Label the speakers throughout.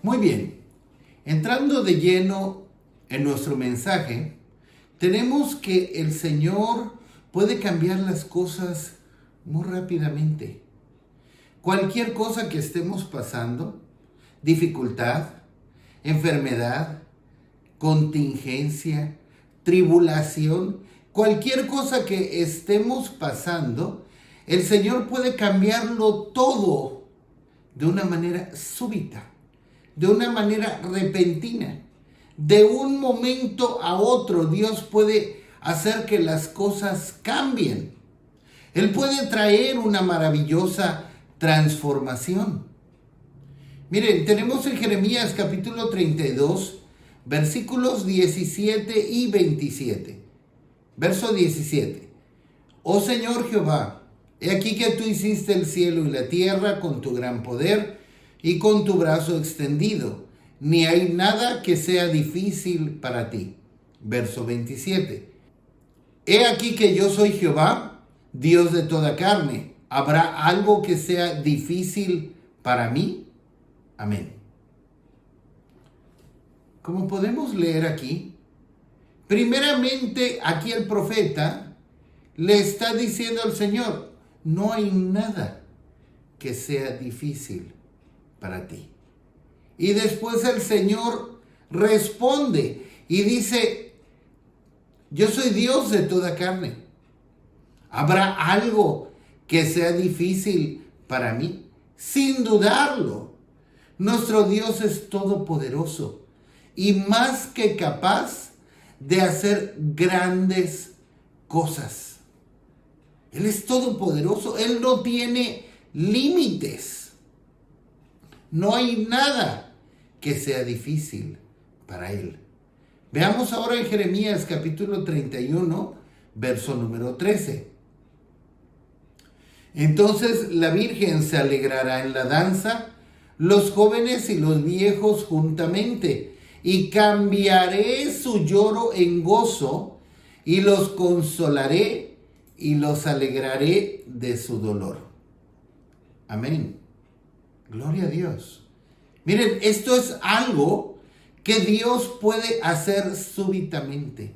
Speaker 1: Muy bien, entrando de lleno en nuestro mensaje, tenemos que el Señor puede cambiar las cosas muy rápidamente. Cualquier cosa que estemos pasando, dificultad, enfermedad, contingencia, tribulación, cualquier cosa que estemos pasando, el Señor puede cambiarlo todo de una manera súbita, de una manera repentina. De un momento a otro, Dios puede hacer que las cosas cambien. Él puede traer una maravillosa transformación. Miren, tenemos en Jeremías capítulo 32, versículos 17 y 27. Verso 17. Oh Señor Jehová, he aquí que tú hiciste el cielo y la tierra con tu gran poder y con tu brazo extendido. Ni hay nada que sea difícil para ti. Verso 27. He aquí que yo soy Jehová, Dios de toda carne. ¿Habrá algo que sea difícil para mí? Amén. Como podemos leer aquí, primeramente aquí el profeta le está diciendo al Señor, no hay nada que sea difícil para ti. Y después el Señor responde y dice, yo soy Dios de toda carne. ¿Habrá algo que sea difícil para mí? Sin dudarlo, nuestro Dios es todopoderoso y más que capaz de hacer grandes cosas. Él es todopoderoso, Él no tiene límites. No hay nada que sea difícil para Él. Veamos ahora en Jeremías capítulo 31, verso número 13. Entonces la Virgen se alegrará en la danza, los jóvenes y los viejos juntamente, y cambiaré su lloro en gozo, y los consolaré y los alegraré de su dolor. Amén. Gloria a Dios. Miren, esto es algo que Dios puede hacer súbitamente.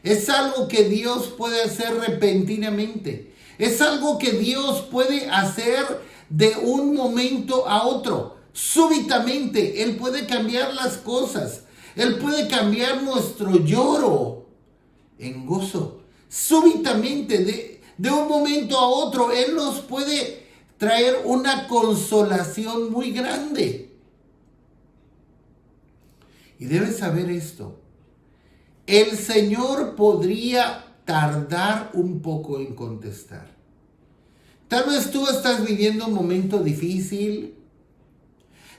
Speaker 1: Es algo que Dios puede hacer repentinamente. Es algo que Dios puede hacer de un momento a otro. Súbitamente, Él puede cambiar las cosas. Él puede cambiar nuestro lloro en gozo. Súbitamente, de un momento a otro, Él nos puede traer una consolación muy grande. Y debes saber esto. El Señor podría tardar un poco en contestar. Tal vez tú estás viviendo un momento difícil.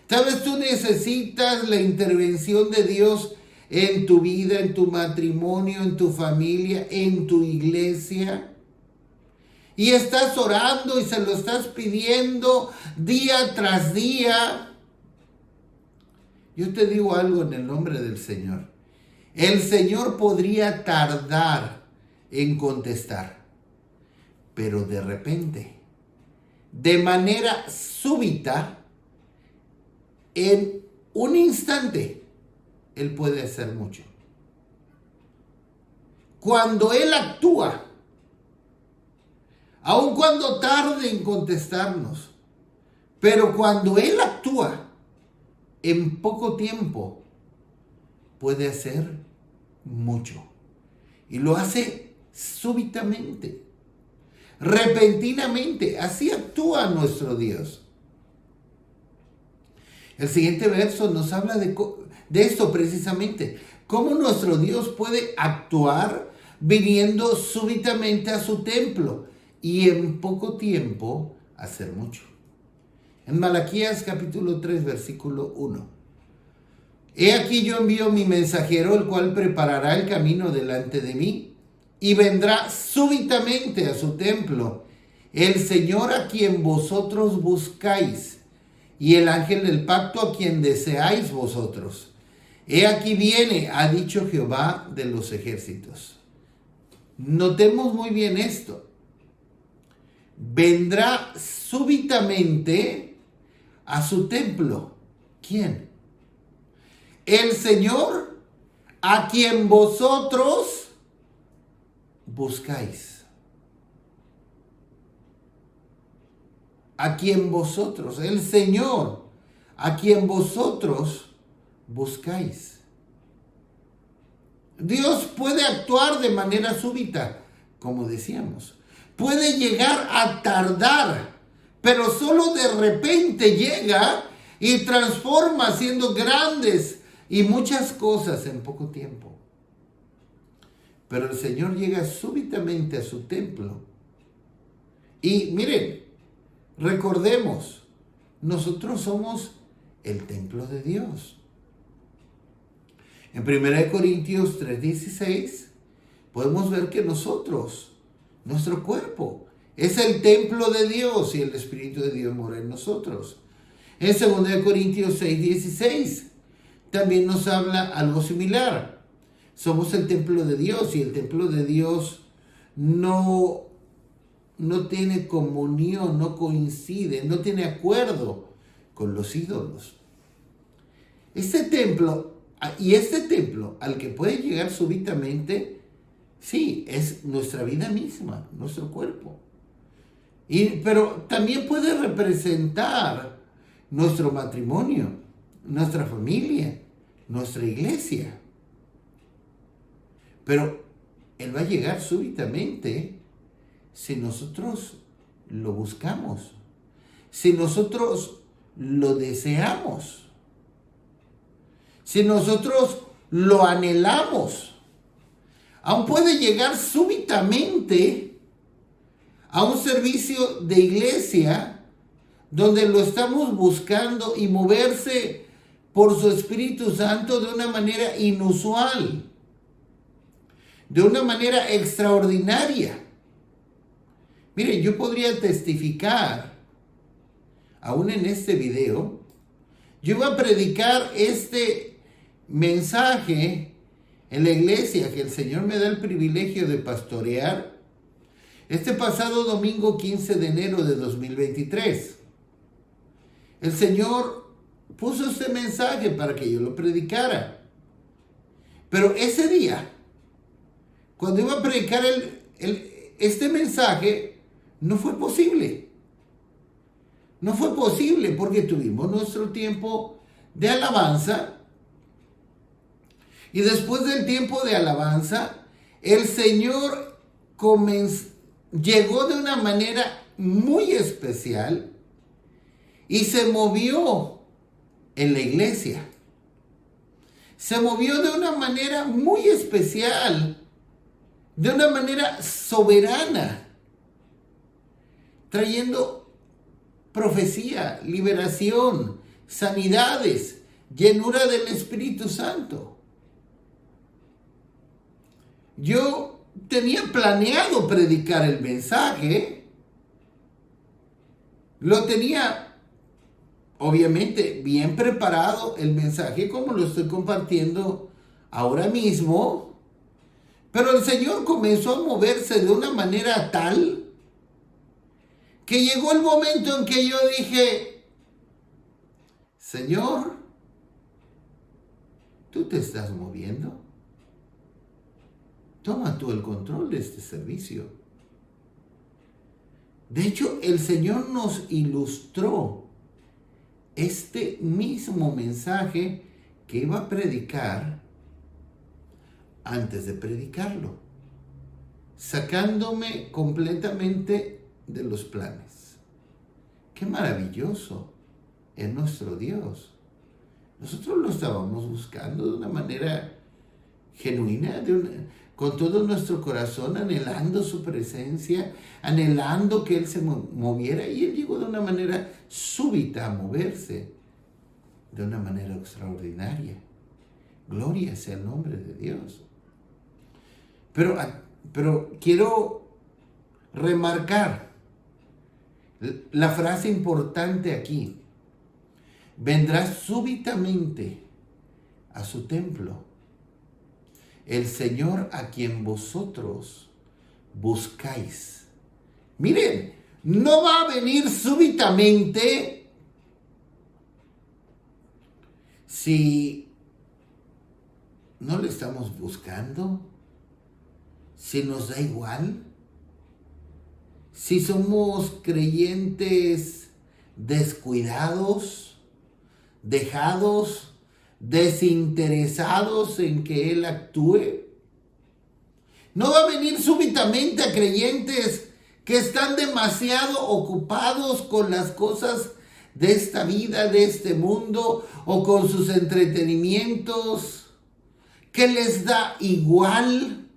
Speaker 1: Tal vez tú necesitas la intervención de Dios en tu vida, en tu matrimonio, en tu familia, en tu iglesia. Y estás orando y se lo estás pidiendo día tras día. Yo te digo algo en el nombre del Señor. El Señor podría tardar en contestar, pero de repente, de manera súbita, en un instante, Él puede hacer mucho. Cuando Él actúa, aun cuando tarde en contestarnos, pero cuando Él actúa, en poco tiempo puede hacer mucho. Y lo hace súbitamente, repentinamente. Así actúa nuestro Dios. El siguiente verso nos habla de esto precisamente. Cómo nuestro Dios puede actuar viniendo súbitamente a su templo y en poco tiempo hacer mucho. En Malaquías capítulo 3, versículo 1. He aquí yo envío mi mensajero, el cual preparará el camino delante de mí, y vendrá súbitamente a su templo el Señor a quien vosotros buscáis, y el ángel del pacto a quien deseáis vosotros. He aquí viene, ha dicho Jehová de los ejércitos. Notemos muy bien esto. Vendrá súbitamente a su templo. ¿Quién? el Señor a quien vosotros buscáis. A quien vosotros, el Señor a quien vosotros buscáis. Dios puede actuar de manera súbita, como decíamos. Puede llegar a tardar, pero solo de repente llega y transforma haciendo grandes y muchas cosas en poco tiempo. Pero el Señor llega súbitamente a su templo. Y miren, recordemos, nosotros somos el templo de Dios. En 1 Corintios 3:16 podemos ver que nosotros, nuestro cuerpo, es el templo de Dios y el Espíritu de Dios mora en nosotros. En 2 Corintios 6:16 también nos habla algo similar. Somos el templo de Dios y el templo de Dios no tiene comunión, no coincide, no tiene acuerdo con los ídolos. Este templo al que puede llegar súbitamente, sí, es nuestra vida misma, nuestro cuerpo. Pero también puede representar nuestro matrimonio, nuestra familia, nuestra iglesia. Pero Él va a llegar súbitamente si nosotros lo buscamos, si nosotros lo deseamos, si nosotros lo anhelamos. Aún puede llegar súbitamente a un servicio de iglesia donde lo estamos buscando y moverse por su Espíritu Santo de una manera inusual, de una manera extraordinaria. Mire, yo podría testificar, aún en este video, yo iba a predicar este mensaje en la iglesia que el Señor me da el privilegio de pastorear este pasado domingo 15 de enero de 2023. El Señor puso este mensaje para que yo lo predicara. Pero ese día, cuando iba a predicar este mensaje, no fue posible. No fue posible porque tuvimos nuestro tiempo de alabanza. Y después del tiempo de alabanza, el Señor llegó de una manera muy especial y se movió en la iglesia. Se movió de una manera muy especial, de una manera soberana, trayendo profecía, liberación, sanidades, llenura del Espíritu Santo. Yo tenía planeado predicar el mensaje, lo tenía obviamente bien preparado el mensaje como lo estoy compartiendo ahora mismo, pero el Señor comenzó a moverse de una manera tal que llegó el momento en que yo dije, Señor, ¿tú te estás moviendo? Toma tú el control de este servicio. De hecho, el Señor nos ilustró este mismo mensaje que iba a predicar antes de predicarlo, sacándome completamente de los planes. ¡Qué maravilloso es nuestro Dios! Nosotros lo estábamos buscando de una manera genuina, con todo nuestro corazón, anhelando su presencia, anhelando que Él se moviera, y Él llegó de una manera súbita a moverse, de una manera extraordinaria. Gloria sea el nombre de Dios. Pero quiero remarcar la frase importante aquí. Vendrá súbitamente a su templo el Señor a quien vosotros buscáis. Miren, no va a venir súbitamente si no le estamos buscando, si nos da igual, si somos creyentes descuidados, dejados, desinteresados en que Él actúe. No va a venir súbitamente a creyentes que están demasiado ocupados con las cosas de esta vida, de este mundo, o con sus entretenimientos, que les da igual,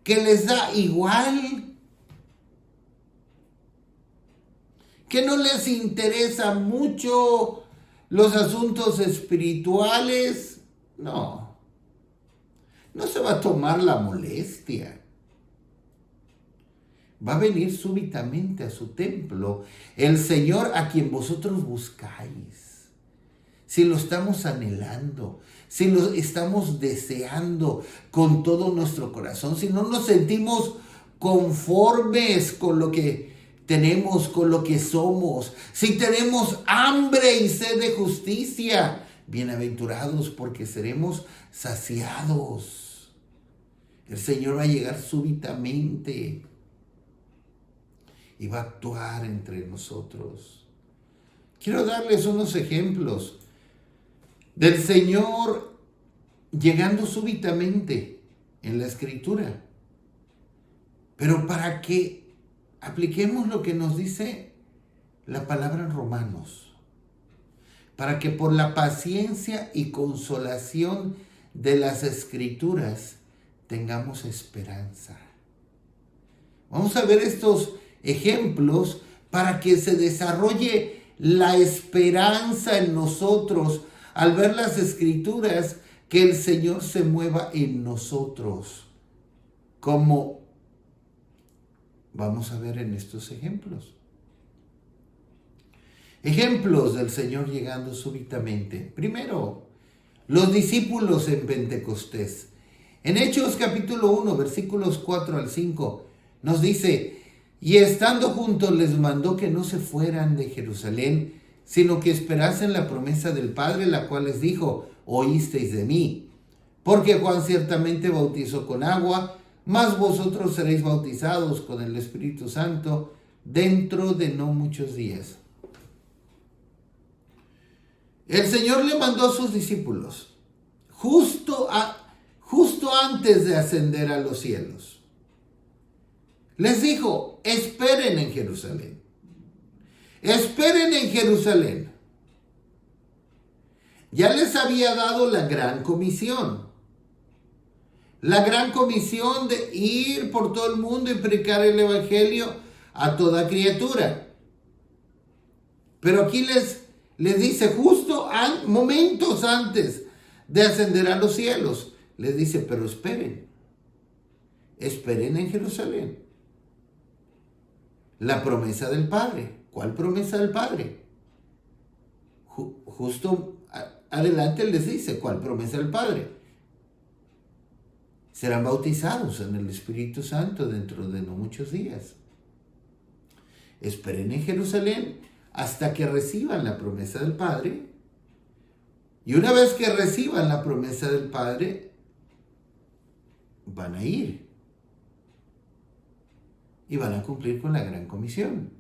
Speaker 1: que no les interesa mucho los asuntos espirituales. No se va a tomar la molestia. Va a venir súbitamente a su templo el Señor a quien vosotros buscáis. Si lo estamos anhelando, si lo estamos deseando con todo nuestro corazón, si no nos sentimos conformes con lo que tenemos, con lo que somos, si tenemos hambre y sed de justicia, bienaventurados porque seremos saciados. El Señor va a llegar súbitamente y va a actuar entre nosotros. Quiero darles unos ejemplos del Señor llegando súbitamente en la Escritura, pero para que apliquemos lo que nos dice la palabra en Romanos, para que por la paciencia y consolación de las Escrituras tengamos esperanza. Vamos a ver estos ejemplos para que se desarrolle la esperanza en nosotros al ver las Escrituras, que el Señor se mueva en nosotros, como vamos a ver en estos ejemplos. Ejemplos del Señor llegando súbitamente. Primero, los discípulos en Pentecostés. En Hechos capítulo 1, versículos 4 al 5, nos dice: y estando juntos les mandó que no se fueran de Jerusalén, sino que esperasen la promesa del Padre, la cual les dijo: oísteis de mí. Porque Juan ciertamente bautizó con agua, mas vosotros seréis bautizados con el Espíritu Santo dentro de no muchos días. El Señor le mandó a sus discípulos justo antes de ascender a los cielos. Les dijo: esperen en Jerusalén. Esperen en Jerusalén. Ya les había dado la gran comisión. La gran comisión de ir por todo el mundo y predicar el evangelio a toda criatura. Pero aquí les dice, justo momentos antes de ascender a los cielos, les dice: pero esperen. Esperen en Jerusalén. La promesa del Padre. ¿Cuál promesa del Padre? Justo adelante les dice cuál promesa del Padre. Serán bautizados en el Espíritu Santo dentro de no muchos días. Esperen en Jerusalén hasta que reciban la promesa del Padre. Y una vez que reciban la promesa del Padre, van a ir. Y van a cumplir con la gran comisión.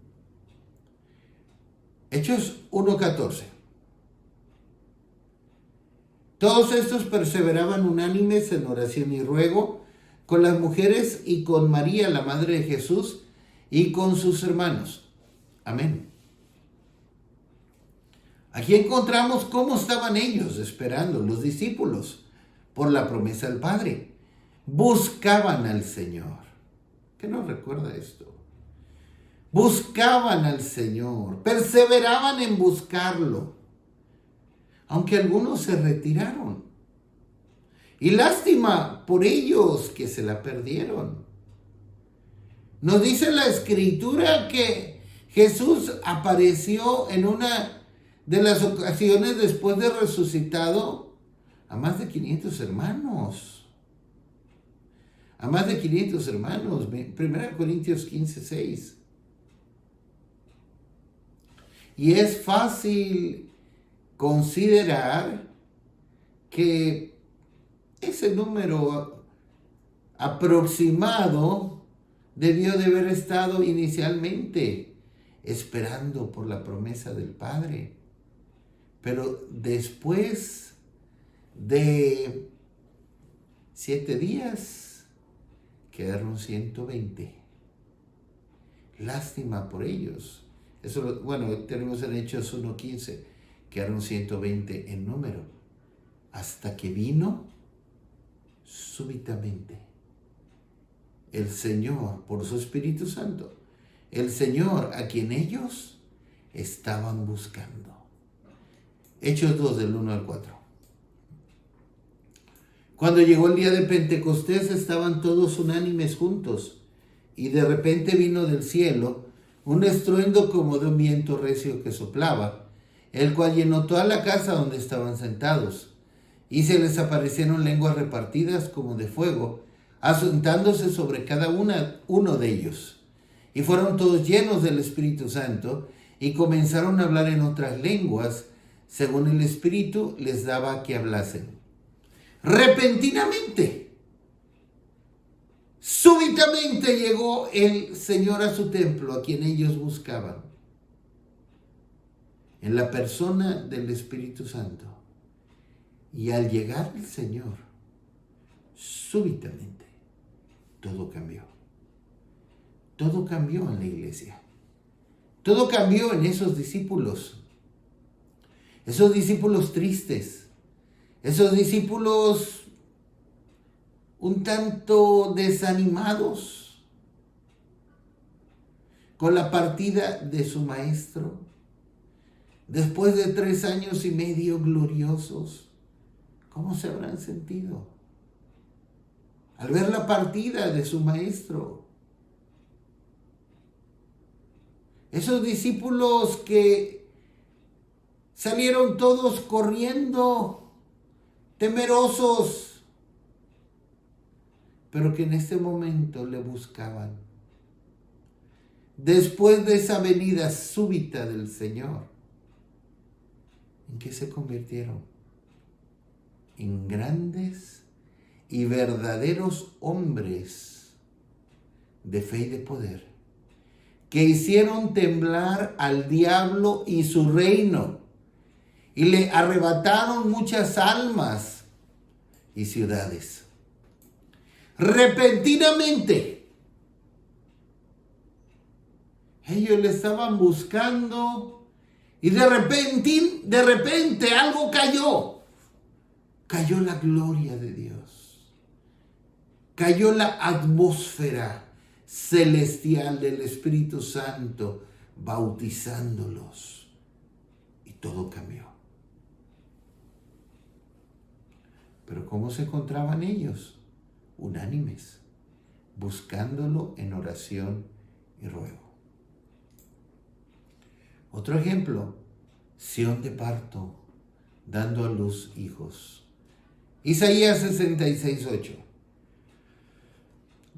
Speaker 1: Hechos 1:14. Todos estos perseveraban unánimes en oración y ruego con las mujeres y con María, la madre de Jesús, y con sus hermanos. Amén. Aquí encontramos cómo estaban ellos esperando, los discípulos, por la promesa del Padre. Buscaban al Señor. ¿Qué nos recuerda esto? Buscaban al Señor, perseveraban en buscarlo, aunque algunos se retiraron. Y lástima por ellos que se la perdieron. Nos dice la Escritura que Jesús apareció en una de las ocasiones después de resucitado a más de 500 hermanos. A más de 500 hermanos. 1 Corintios 15:6. Y es fácil considerar que Ese número aproximado debió de haber estado inicialmente esperando por la promesa del Padre. Pero después de 7 días quedaron 120. Lástima por ellos. Eso, bueno, tenemos en Hechos 1:15, quedaron 120 en número. Hasta que vino súbitamente el Señor por su Espíritu Santo. El Señor a quien ellos estaban buscando. Hechos 2 del 1 al 4. Cuando llegó el día de Pentecostés estaban todos unánimes juntos y de repente vino del cielo un estruendo como de un viento recio que soplaba, el cual llenó toda la casa donde estaban sentados, y se les aparecieron lenguas repartidas como de fuego, asentándose sobre cada uno de ellos. Y fueron todos llenos del Espíritu Santo y comenzaron a hablar en otras lenguas, según el Espíritu les daba que hablasen. Repentinamente, súbitamente llegó el Señor a su templo, a quien ellos buscaban, en la persona del Espíritu Santo. Y al llegar el Señor, súbitamente, todo cambió. Todo cambió en la iglesia. Todo cambió en esos discípulos. Esos discípulos tristes. Esos discípulos un tanto desanimados con la partida de su maestro. Después de 3 años y medio gloriosos, ¿cómo se habrán sentido al ver la partida de su maestro? Esos discípulos que salieron todos corriendo, temerosos, pero que en este momento le buscaban. Después de esa venida súbita del Señor, ¿en qué se convirtieron? En grandes y verdaderos hombres de fe y de poder, que hicieron temblar al diablo y su reino, y le arrebataron muchas almas y ciudades. Repentinamente, ellos le estaban buscando y de repente algo cayó. Cayó la gloria de Dios. Cayó la atmósfera celestial del Espíritu Santo bautizándolos y todo cambió. Pero ¿cómo se encontraban ellos? Unánimes, buscándolo en oración y ruego. Otro ejemplo, Sión de parto, dando a luz hijos. Isaías 66:8.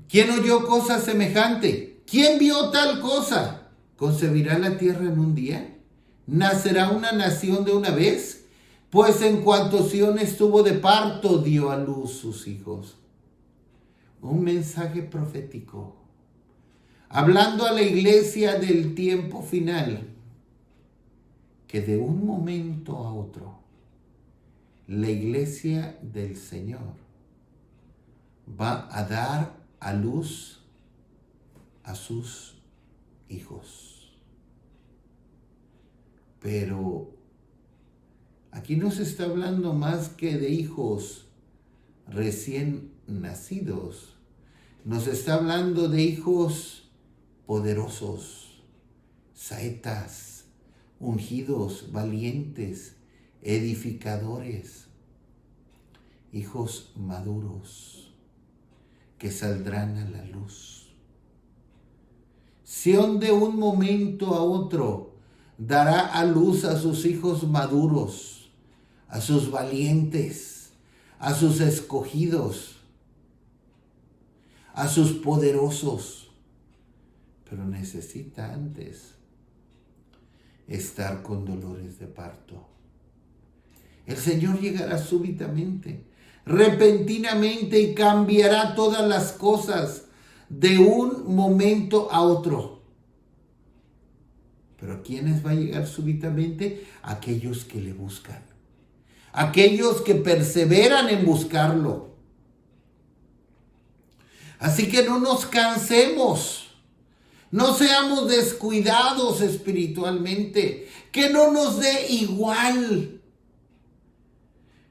Speaker 1: ¿Quién oyó cosa semejante? ¿Quién vio tal cosa? ¿Concebirá la tierra en un día? ¿Nacerá una nación de una vez? Pues en cuanto Sión estuvo de parto, dio a luz sus hijos. Un mensaje profético, hablando a la iglesia del tiempo final, que de un momento a otro, la iglesia del Señor va a dar a luz a sus hijos. Pero aquí no se está hablando más que de hijos recién nacidos. Nos está hablando de hijos poderosos, saetas, ungidos, valientes, edificadores, hijos maduros que saldrán a la luz. Sión de un momento a otro dará a luz a sus hijos maduros, a sus valientes, a sus escogidos, a sus poderosos, pero necesita antes estar con dolores de parto. El Señor llegará súbitamente, repentinamente y cambiará todas las cosas de un momento a otro. Pero ¿a quiénes va a llegar súbitamente? Aquellos que le buscan. Aquellos que perseveran en buscarlo. Así que no nos cansemos. No seamos descuidados espiritualmente. Que no nos dé igual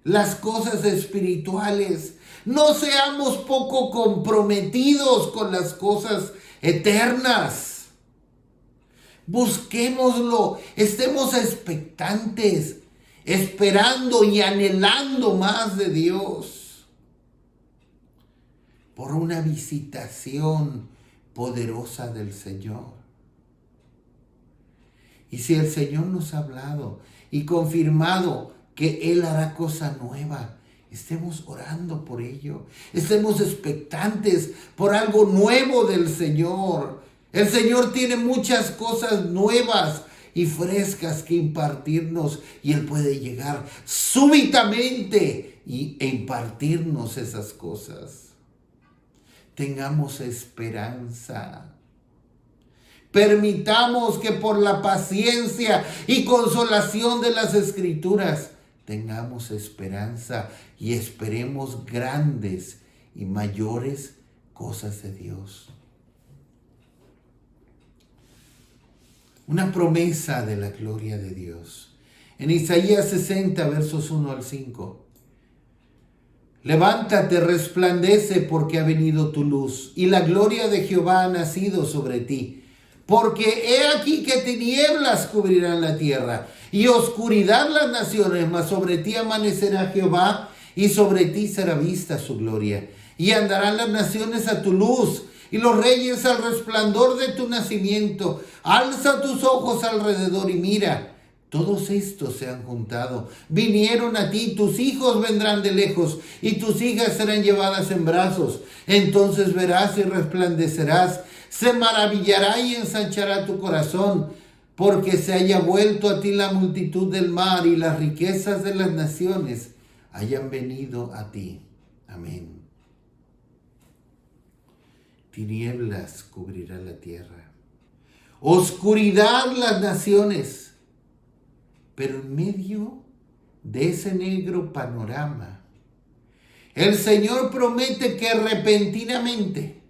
Speaker 1: las cosas espirituales. No seamos poco comprometidos con las cosas eternas. Busquémoslo, estemos expectantes, esperando y anhelando más de Dios por una visitación poderosa del Señor. Y si el Señor nos ha hablado y confirmado que Él hará cosa nueva, estemos orando por ello. Estemos expectantes por algo nuevo del Señor. El Señor tiene muchas cosas nuevas y frescas que impartirnos. Y Él puede llegar súbitamente e impartirnos esas cosas. Tengamos esperanza. Permitamos que por la paciencia y consolación de las Escrituras tengamos esperanza y esperemos grandes y mayores cosas de Dios. Una promesa de la gloria de Dios. En Isaías 60, versos 1 al 5. Levántate, resplandece, porque ha venido tu luz, y la gloria de Jehová ha nacido sobre ti. Porque he aquí que tinieblas cubrirán la tierra, y oscuridad las naciones, mas sobre ti amanecerá Jehová, y sobre ti será vista su gloria. Y andarán las naciones a tu luz, y los reyes al resplandor de tu nacimiento. Alza tus ojos alrededor y mira. Todos estos se han juntado. Vinieron a ti, tus hijos vendrán de lejos, y tus hijas serán llevadas en brazos. Entonces verás y resplandecerás. Se maravillará y ensanchará tu corazón, porque se haya vuelto a ti la multitud del mar, y las riquezas de las naciones hayan venido a ti. Amén. Tinieblas cubrirá la tierra, oscuridad las naciones, pero en medio de ese negro panorama, el Señor promete que repentinamente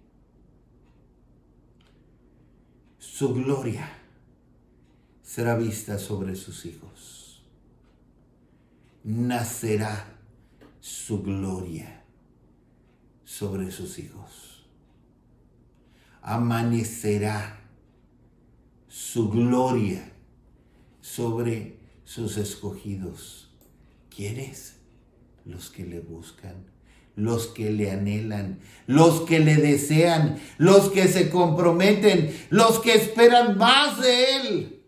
Speaker 1: su gloria será vista sobre sus hijos. Nacerá su gloria sobre sus hijos. Amanecerá su gloria sobre sus escogidos. ¿Quiénes? Los que le buscan, los que le anhelan, los que le desean, los que se comprometen, los que esperan más de Él.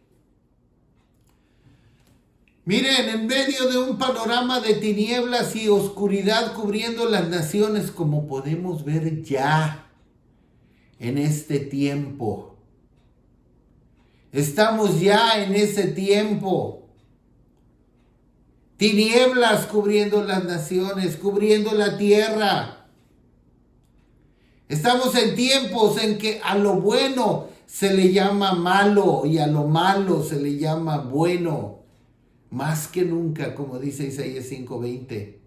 Speaker 1: Miren, en medio de un panorama de tinieblas y oscuridad cubriendo las naciones, como podemos ver ya en este tiempo. Estamos ya en ese tiempo. Tinieblas cubriendo las naciones, cubriendo la tierra. Estamos en tiempos en que a lo bueno se le llama malo y a lo malo se le llama bueno. Más que nunca, como dice Isaías 5:20.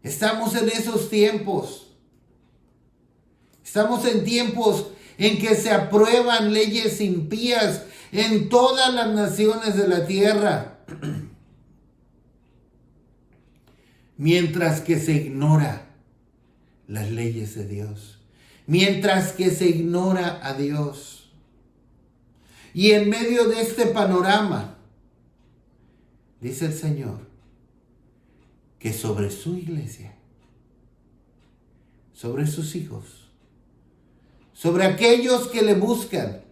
Speaker 1: Estamos en esos tiempos. Estamos en tiempos en que se aprueban leyes impías en todas las naciones de la tierra, mientras que se ignora las leyes de Dios, mientras que se ignora a Dios. Y en medio de este panorama, dice el Señor, que sobre su iglesia, sobre sus hijos, sobre aquellos que le buscan,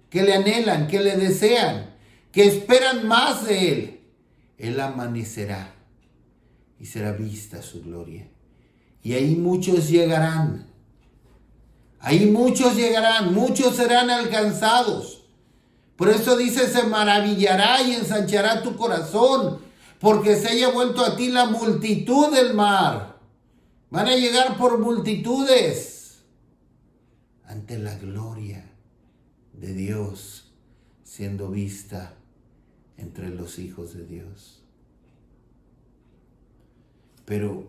Speaker 1: que le anhelan, que le desean, que esperan más de Él, Él amanecerá y será vista su gloria. Y ahí muchos llegarán. Ahí muchos llegarán, muchos serán alcanzados. Por eso dice, se maravillará y ensanchará tu corazón, porque se haya vuelto a ti la multitud del mar. Van a llegar por multitudes ante la gloria de Dios siendo vista entre los hijos de Dios. Pero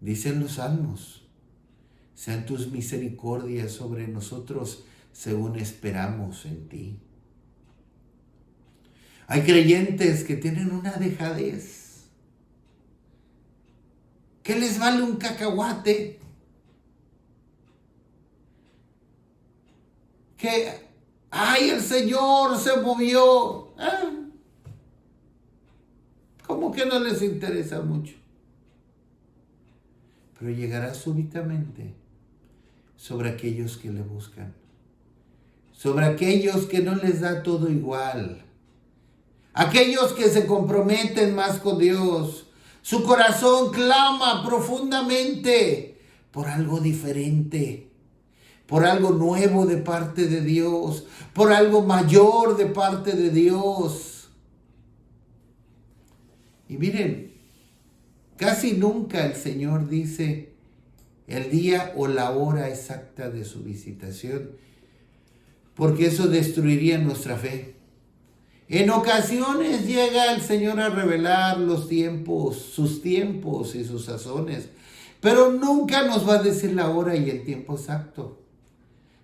Speaker 1: dicen los salmos, sean tus misericordias sobre nosotros según esperamos en ti. Hay creyentes que tienen una dejadez. ¿Qué les vale un cacahuate? Que, ¡ay, el Señor se movió! ¿Cómo que no les interesa mucho? Pero llegará súbitamente sobre aquellos que le buscan, sobre aquellos que no les da todo igual, aquellos que se comprometen más con Dios. Su corazón clama profundamente por algo diferente, por algo nuevo de parte de Dios, por algo mayor de parte de Dios. Y miren, casi nunca el Señor dice el día o la hora exacta de su visitación, porque eso destruiría nuestra fe. En ocasiones llega el Señor a revelar los tiempos, sus tiempos y sus sazones, pero nunca nos va a decir la hora y el tiempo exacto.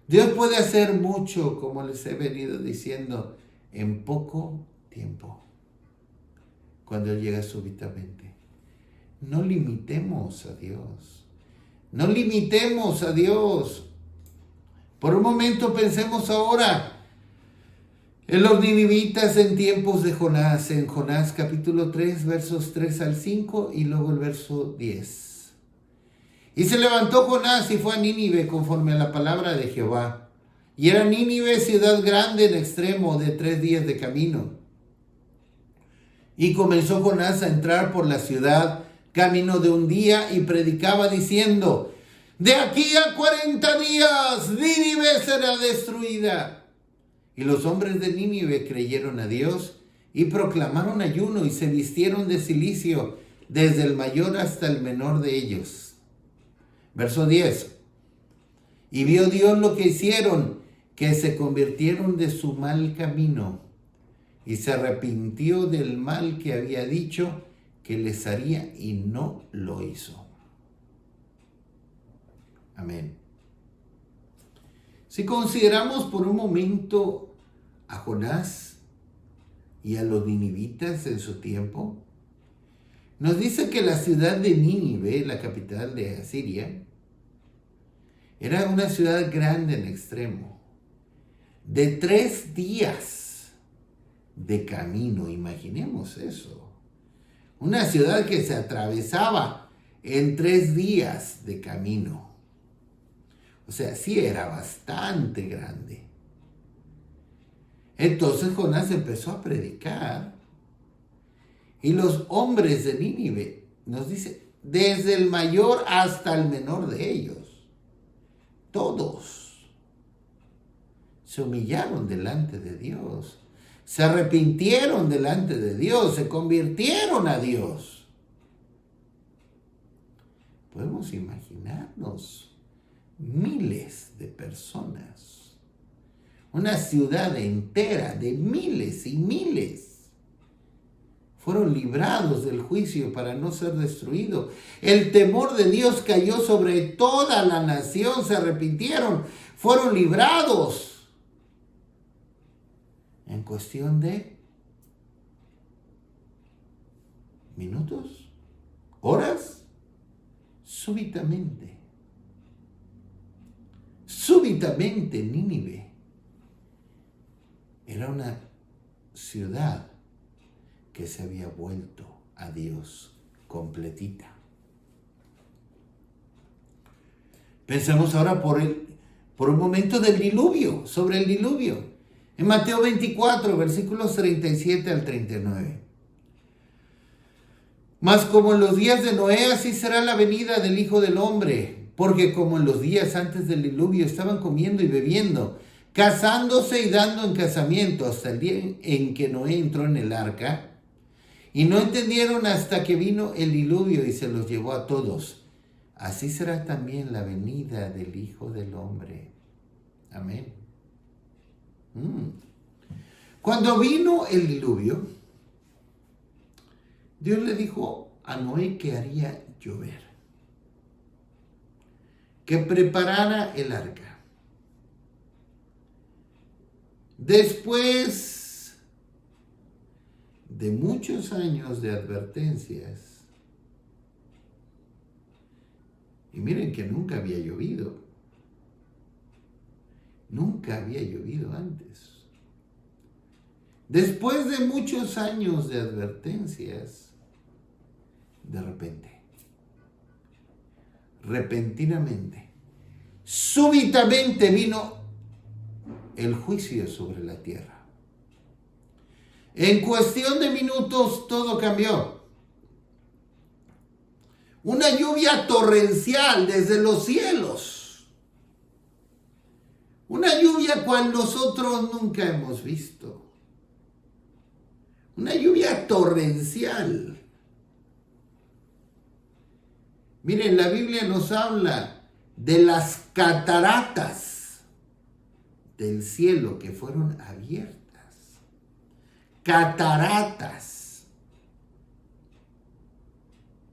Speaker 1: Dios puede hacer mucho, como les he venido diciendo, en poco tiempo, cuando Él llega súbitamente. No limitemos a Dios. No limitemos a Dios. Por un momento pensemos ahora en los ninivitas en tiempos de Jonás, en Jonás capítulo 3, versos 3 al 5 y luego el verso 10. Y se levantó Jonás y fue a Nínive conforme a la palabra de Jehová. Y era Nínive ciudad grande en extremo de 3 días de camino. Y comenzó Jonás a entrar por la ciudad camino de un día y predicaba diciendo: de aquí a 40 días Nínive será destruida. Y los hombres de Nínive creyeron a Dios y proclamaron ayuno y se vistieron de cilicio, desde el mayor hasta el menor de ellos. Verso 10. Y vio Dios lo que hicieron, que se convirtieron de su mal camino, y se arrepintió del mal que había dicho que les haría, y no lo hizo. Amén. Si consideramos por un momento a Jonás y a los ninivitas en su tiempo, nos dice que la ciudad de Nínive, la capital de Asiria, era una ciudad grande en extremo, de 3 días de camino. Imaginemos eso. Una ciudad que se atravesaba en 3 días de camino. O sea, sí era bastante grande. Entonces Jonás empezó a predicar. Y los hombres de Nínive, nos dice, desde el mayor hasta el menor de ellos, todos se humillaron delante de Dios, se arrepintieron delante de Dios, se convirtieron a Dios. Podemos imaginarnos miles de personas, una ciudad entera de miles y miles, fueron librados del juicio para no ser destruidos. El temor de Dios cayó sobre toda la nación, se arrepintieron, fueron librados. En cuestión de minutos, horas, súbitamente Nínive era una ciudad que se había vuelto a Dios completita. Pensemos ahora por un momento del diluvio, sobre el diluvio. En Mateo 24, versículos 37 al 39. Mas como en los días de Noé, así será la venida del Hijo del Hombre, porque como en los días antes del diluvio estaban comiendo y bebiendo, casándose y dando en casamiento, hasta el día en que Noé entró en el arca, Y no entendieron hasta que vino el diluvio y se los llevó a todos. Así será también la venida del Hijo del Hombre. Amén. Cuando vino el diluvio, Dios le dijo a Noé que haría llover, que preparara el arca. Después de muchos años de advertencias, y miren que nunca había llovido antes. Después de muchos años de advertencias, de repente, repentinamente, súbitamente vino el juicio sobre la tierra. En cuestión de minutos todo cambió. Una lluvia torrencial desde los cielos. Una lluvia cual nosotros nunca hemos visto. Una lluvia torrencial. Miren, la Biblia nos habla de las cataratas del cielo que fueron abiertas. Cataratas.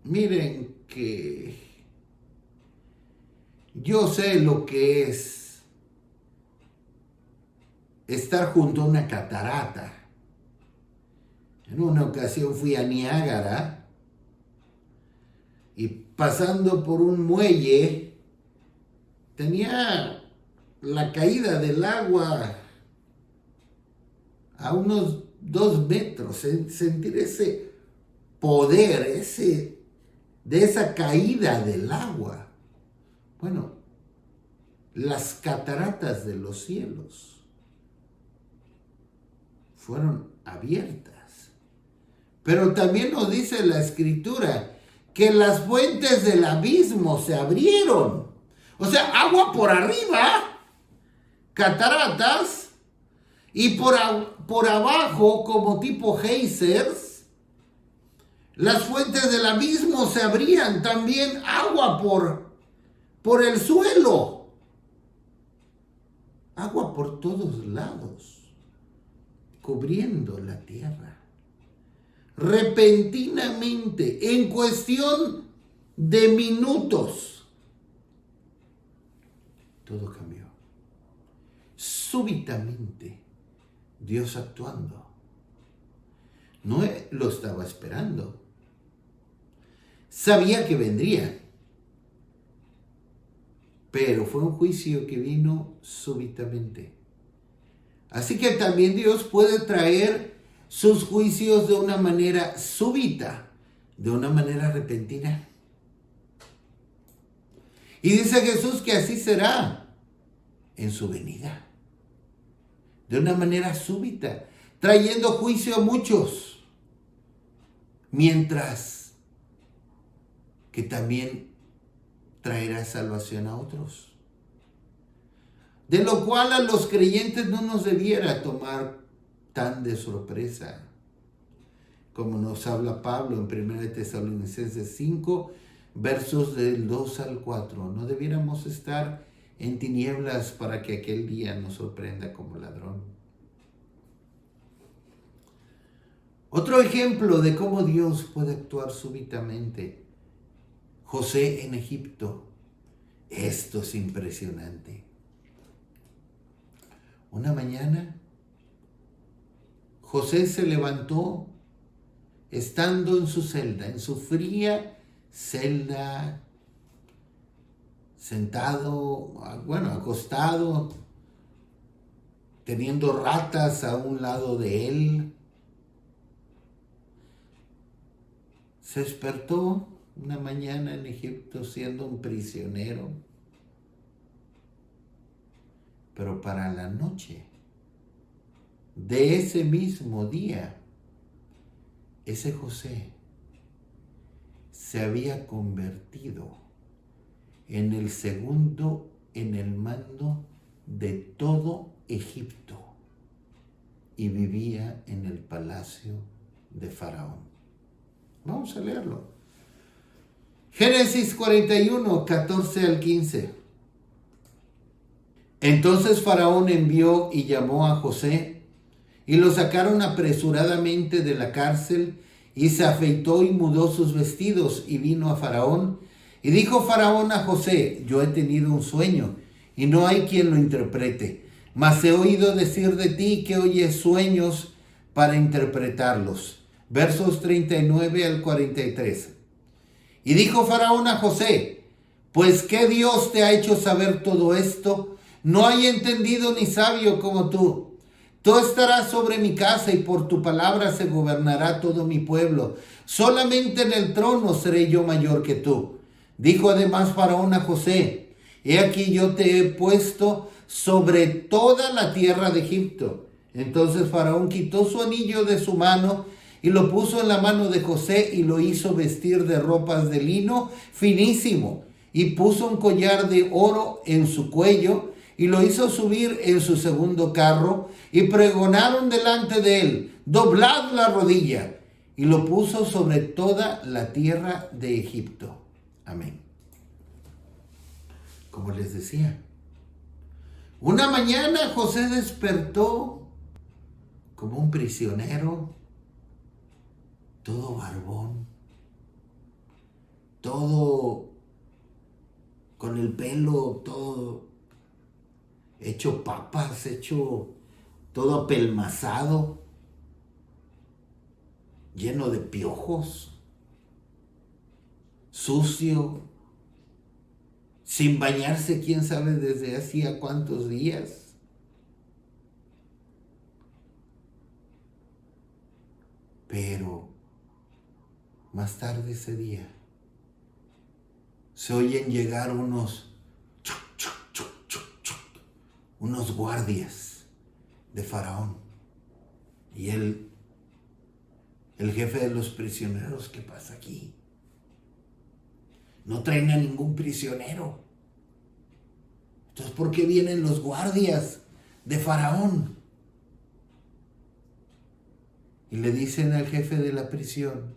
Speaker 1: Miren que yo sé lo que es estar junto a una catarata. En una ocasión fui a Niágara y pasando por un muelle tenía la caída del agua a unos 2 metros. Sentir ese poder, de esa caída del agua. Bueno, las cataratas de los cielos fueron abiertas. Pero también nos dice la Escritura que las fuentes del abismo se abrieron. O sea, agua por arriba, cataratas, y por abajo, como tipo geysers, las fuentes del abismo se abrían. También agua por el suelo. Agua por todos lados, cubriendo la tierra. Repentinamente, en cuestión de minutos, todo cambió. Súbitamente, Dios actuando. Noé lo estaba esperando. Sabía que vendría. Pero fue un juicio que vino súbitamente. Así que también Dios puede traer sus juicios de una manera súbita, de una manera repentina. Y dice Jesús que así será en su venida. De una manera súbita, trayendo juicio a muchos, mientras que también traerá salvación a otros. De lo cual a los creyentes no nos debiera tomar tan de sorpresa, como nos habla Pablo en 1 Tesalonicenses 5, versos del 2 al 4. No debiéramos estar en tinieblas para que aquel día nos sorprenda como ladrón. Otro ejemplo de cómo Dios puede actuar súbitamente. José en Egipto. Esto es impresionante. Una mañana, José se levantó estando en su celda, en su fría celda, sentado, acostado, teniendo ratas a un lado de él. Se despertó una mañana en Egipto siendo un prisionero. Pero para la noche de ese mismo día, ese José se había convertido en el segundo en el mando de todo Egipto y vivía en el palacio de Faraón. Vamos a leerlo. Génesis 41, 14 al 15. Entonces Faraón envió y llamó a José, y lo sacaron apresuradamente de la cárcel, y se afeitó y mudó sus vestidos, y vino a Faraón. Y dijo Faraón a José: yo he tenido un sueño, y no hay quien lo interprete. Mas he oído decir de ti que oyes sueños para interpretarlos. Versos 39 al 43. Y dijo Faraón a José: pues ¿qué Dios te ha hecho saber todo esto? No hay entendido ni sabio como tú. Tú estarás sobre mi casa, y por tu palabra se gobernará todo mi pueblo. Solamente en el trono seré yo mayor que tú. Dijo además Faraón a José: he aquí yo te he puesto sobre toda la tierra de Egipto. Entonces Faraón quitó su anillo de su mano y lo puso en la mano de José, y lo hizo vestir de ropas de lino finísimo, y puso un collar de oro en su cuello, y lo hizo subir en su segundo carro, y pregonaron delante de él: doblad la rodilla. Y lo puso sobre toda la tierra de Egipto. Amén. Como les decía, una mañana José despertó como un prisionero, todo barbón, todo con el pelo todo hecho papas, hecho todo apelmazado, lleno de piojos, sucio, sin bañarse quién sabe desde hacía cuántos días. Pero más tarde ese día se oyen llegar unos guardias de Faraón. Y el jefe de los prisioneros: ¿qué pasa aquí? No traen a ningún prisionero. Entonces, ¿por qué vienen los guardias de Faraón? Y le dicen al jefe de la prisión: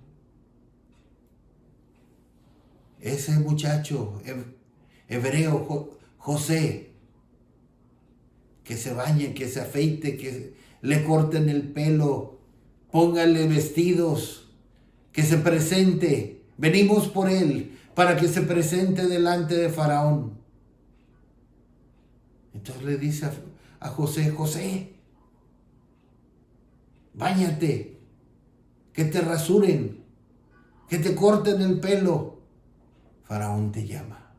Speaker 1: ese muchacho hebreo, José, que se bañe, que se afeite, que le corten el pelo, pónganle vestidos, que se presente. Venimos por él para que se presente delante de Faraón. Entonces le dice a José: José, báñate, que te rasuren, que te corten el pelo. Faraón te llama.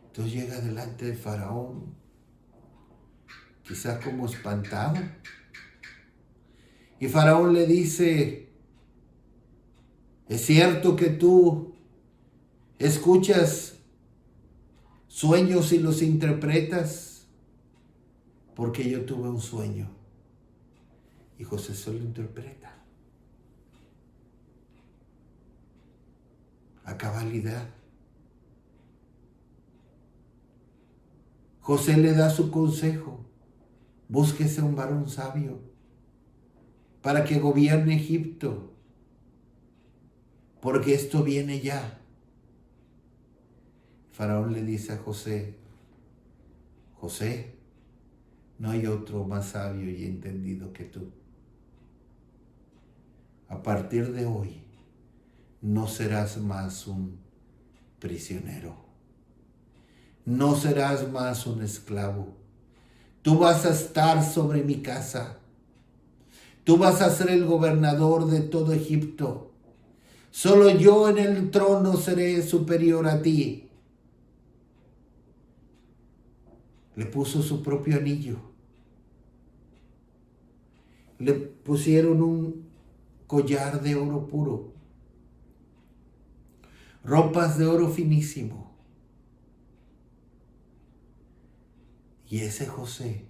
Speaker 1: Entonces llega delante de Faraón, quizás como espantado. Y Faraón le dice: ¿es cierto que tú escuchas sueños y los interpretas? Porque yo tuve un sueño. Y José se lo interpreta a cabalidad. José le da su consejo: búsquese un varón sabio para que gobierne Egipto, porque esto viene ya. Faraón le dice a José: José, no hay otro más sabio y entendido que tú. A partir de hoy no serás más un prisionero, no serás más un esclavo. Tú vas a estar sobre mi casa. Tú vas a ser el gobernador de todo Egipto. Solo yo en el trono seré superior a ti. Le puso su propio anillo. Le pusieron un collar de oro puro, ropas de oro finísimo. Y ese José,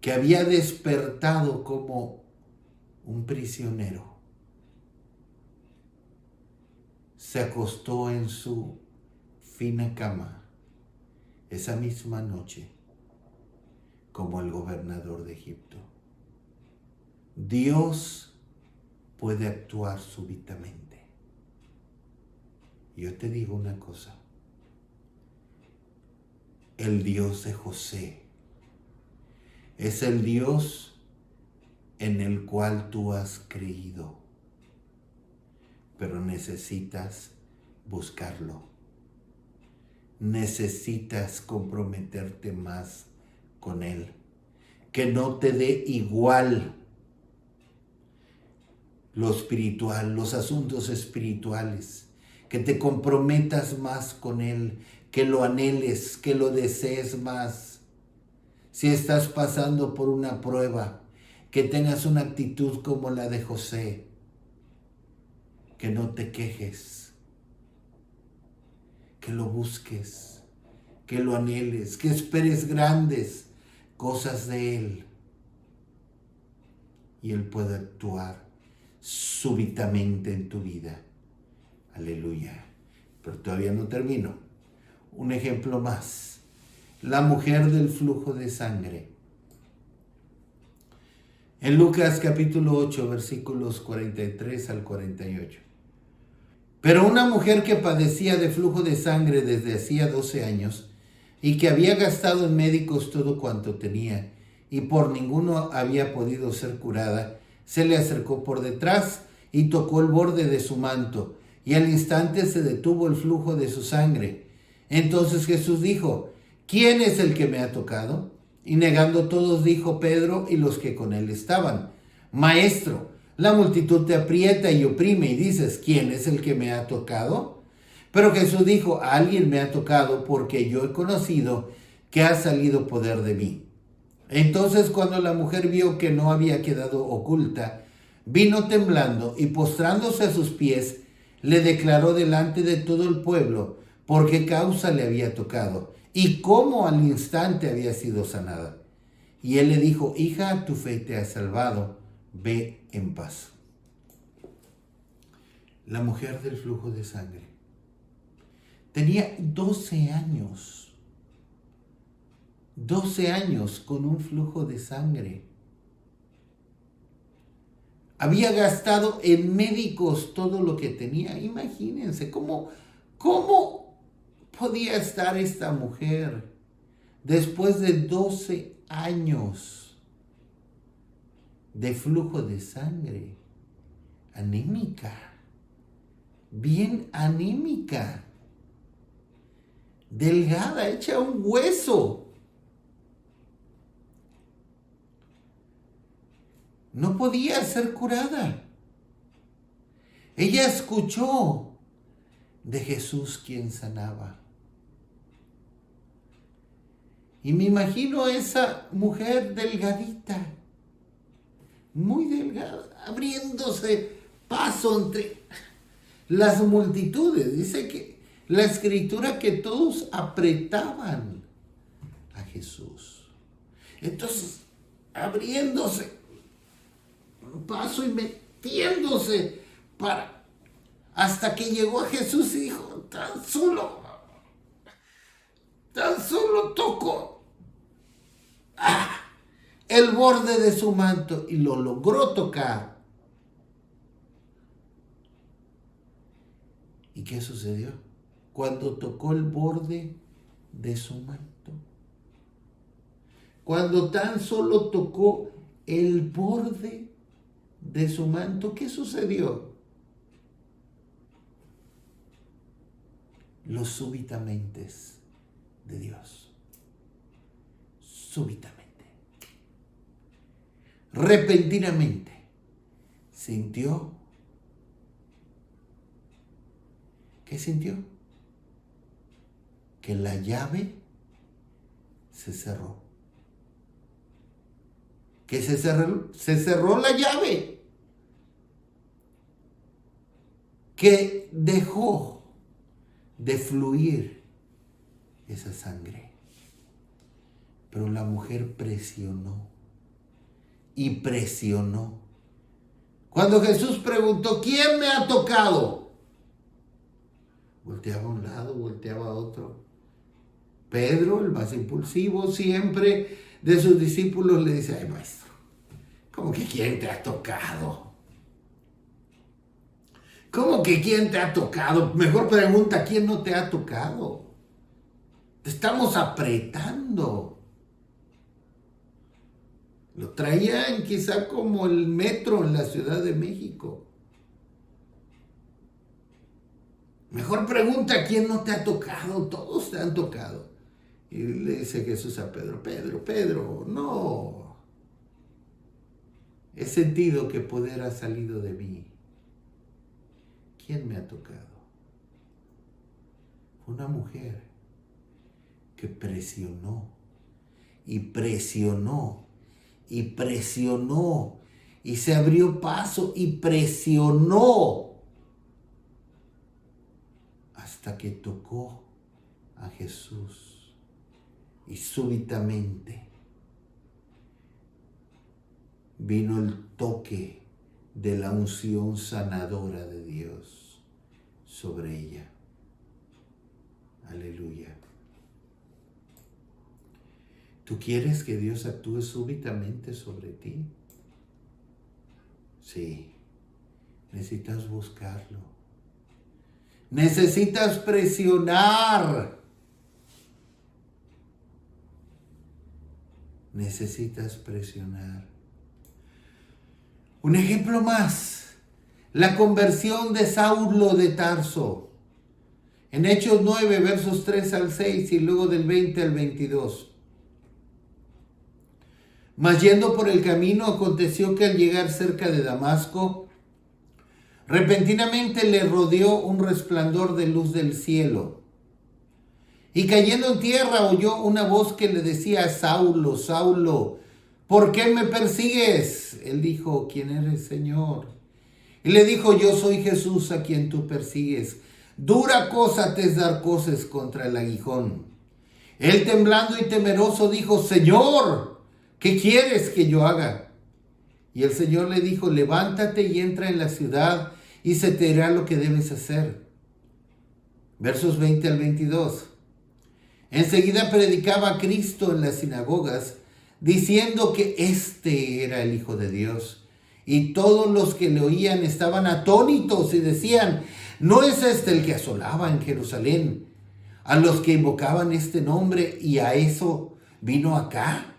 Speaker 1: que había despertado como un prisionero, se acostó en su fina cama esa misma noche como el gobernador de Egipto. Dios puede actuar súbitamente. Yo te digo una cosa. El Dios de José es el Dios en el cual tú has creído, pero necesitas buscarlo. Necesitas comprometerte más con Él. Que no te dé igual lo espiritual, los asuntos espirituales. Que te comprometas más con Él, que lo anheles, que lo desees más. Si estás pasando por una prueba, que tengas una actitud como la de José, que no te quejes, que lo busques, que lo anheles, que esperes grandes cosas de Él. Y Él puede actuar súbitamente en tu vida. Aleluya. Pero todavía no termino. Un ejemplo más. La mujer del flujo de sangre. En Lucas capítulo 8, versículos 43 al 48. Pero una mujer que padecía de flujo de sangre desde hacía 12 años y que había gastado en médicos todo cuanto tenía y por ninguno había podido ser curada, se le acercó por detrás y tocó el borde de su manto, y al instante se detuvo el flujo de su sangre. Entonces Jesús dijo: ¿quién es el que me ha tocado? Y negando todos, dijo Pedro y los que con él estaban: Maestro, la multitud te aprieta y oprime y dices: ¿quién es el que me ha tocado? Pero Jesús dijo: alguien me ha tocado, porque yo he conocido que ha salido poder de mí. Entonces, cuando la mujer vio que no había quedado oculta, vino temblando y postrándose a sus pies, le declaró delante de todo el pueblo por qué causa le había tocado y cómo al instante había sido sanada. Y él le dijo: hija, tu fe te ha salvado, ve en paz. La mujer del flujo de sangre tenía 12 años. 12 años con un flujo de sangre. Había gastado en médicos todo lo que tenía. Imagínense cómo podía estar esta mujer después de 12 años de flujo de sangre. Anémica. Bien anémica. Delgada, hecha un hueso. No podía ser curada. Ella escuchó de Jesús quien sanaba. Y me imagino a esa mujer delgadita, muy delgada, abriéndose paso entre las multitudes. Dice que la escritura que todos apretaban a Jesús. Entonces, abriéndose paso y metiéndose hasta que llegó a Jesús y dijo: tan solo toco el borde de su manto, y lo logró tocar. ¿Y qué sucedió? Cuando tocó el borde de su manto, cuando tan solo tocó el borde de su manto, ¿qué sucedió? Los súbitamente de Dios. Súbitamente. Repentinamente. ¿Sintió? ¿Qué sintió? Que la llave se cerró. Que se cerró la llave. Que dejó de fluir esa sangre. Pero la mujer presionó y presionó. Cuando Jesús preguntó: ¿quién me ha tocado? Volteaba a un lado, volteaba a otro. Pedro, el más impulsivo siempre de sus discípulos, le dice: ay, maestro, ¿Cómo que quién te ha tocado? ¿Cómo que quién te ha tocado? Mejor pregunta, ¿quién no te ha tocado? Te estamos apretando. Lo traían quizá como el metro en la Ciudad de México. Mejor pregunta, ¿quién no te ha tocado? Todos te han tocado. Y le dice Jesús a Pedro, Pedro, no. He sentido que poder ha salido de mí. ¿Quién me ha tocado? Una mujer que presionó y presionó y presionó y se abrió paso y presionó hasta que tocó a Jesús y súbitamente vino el toque de la unción sanadora de Dios sobre ella. Aleluya. ¿Tú quieres que Dios actúe súbitamente sobre ti? Sí. Necesitas buscarlo. Necesitas presionar. Necesitas presionar. Un ejemplo más. La conversión de Saulo de Tarso. En Hechos 9, versos 3 al 6 y luego del 20 al 22. Mas yendo por el camino, aconteció que al llegar cerca de Damasco, repentinamente le rodeó un resplandor de luz del cielo. Y cayendo en tierra oyó una voz que le decía, Saulo, Saulo, ¿por qué me persigues? Él dijo, ¿quién eres, Señor? Y le dijo, yo soy Jesús a quien tú persigues. Dura cosa te es dar coces contra el aguijón. Él temblando y temeroso dijo, Señor, ¿qué quieres que yo haga? Y el Señor le dijo, levántate y entra en la ciudad y se te dirá lo que debes hacer. Versos 20 al 22. Enseguida predicaba a Cristo en las sinagogas, diciendo que este era el Hijo de Dios. Y todos los que le oían estaban atónitos y decían, ¿no es este el que asolaba en Jerusalén a los que invocaban este nombre y a eso vino acá?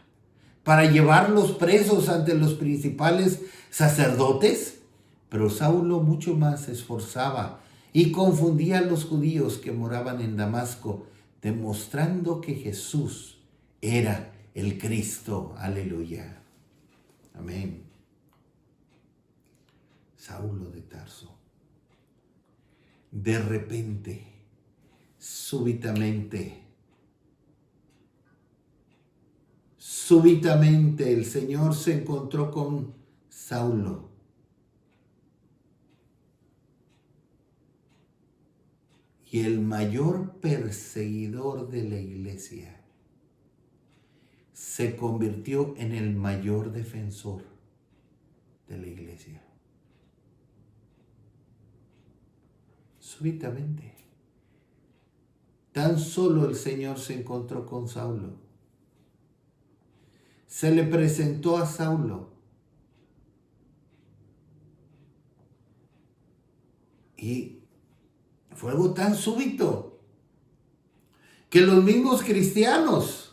Speaker 1: ¿Para llevarlos presos ante los principales sacerdotes? Pero Saulo mucho más se esforzaba y confundía a los judíos que moraban en Damasco, demostrando que Jesús era el Cristo. Aleluya. Amén. Saulo de Tarso. De repente, súbitamente el Señor se encontró con Saulo. Y el mayor perseguidor de la iglesia se convirtió en el mayor defensor de la iglesia. Súbitamente. Tan solo el Señor se encontró con Saulo. Se le presentó a Saulo. Y fue algo tan súbito que los mismos cristianos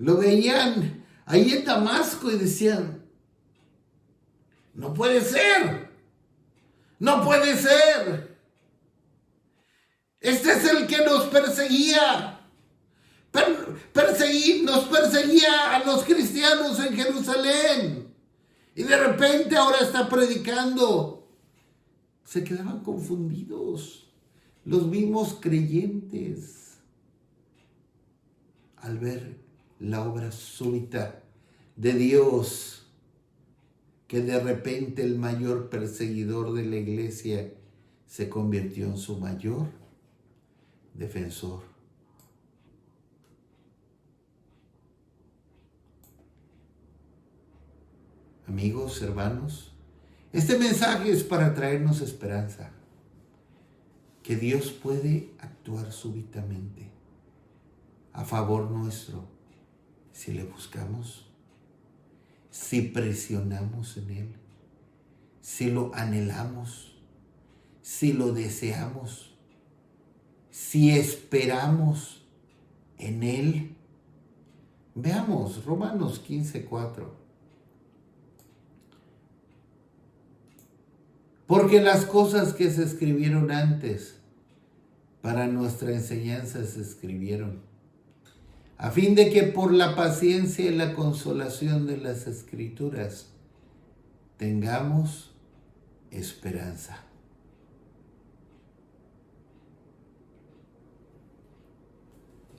Speaker 1: lo veían ahí en Damasco y decían, no puede ser, no puede ser. Este es el que nos perseguía. Nos perseguía a los cristianos en Jerusalén. Y de repente ahora está predicando. Se quedaban confundidos los mismos creyentes al ver la obra súbita de Dios, que de repente el mayor perseguidor de la iglesia se convirtió en su mayor defensor. Amigos, hermanos, este mensaje es para traernos esperanza, que Dios puede actuar súbitamente a favor nuestro si le buscamos. si presionamos en Él, si lo anhelamos, si lo deseamos, si esperamos en Él. Veamos Romanos 15:4. Porque las cosas que se escribieron antes para nuestra enseñanza se escribieron, a fin de que por la paciencia y la consolación de las Escrituras tengamos esperanza.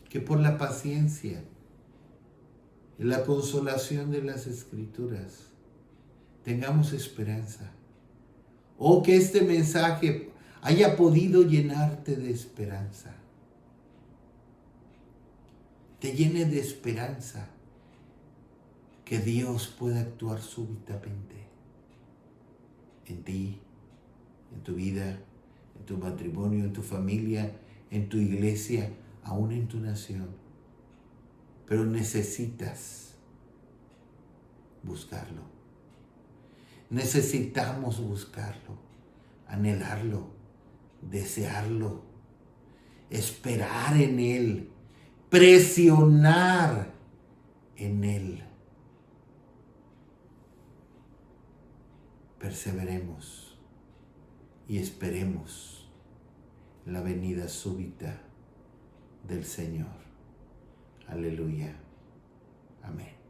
Speaker 1: Que por la paciencia y la consolación de las Escrituras tengamos esperanza. O que este mensaje haya podido llenarte de esperanza. Te llene de esperanza que Dios pueda actuar súbitamente en ti, en tu vida, en tu matrimonio, en tu familia, en tu iglesia, aún en tu nación. Pero necesitas buscarlo. Necesitamos buscarlo, anhelarlo, desearlo, esperar en Él, presionar en Él. Perseveremos y esperemos la venida súbita del Señor. Aleluya. Amén.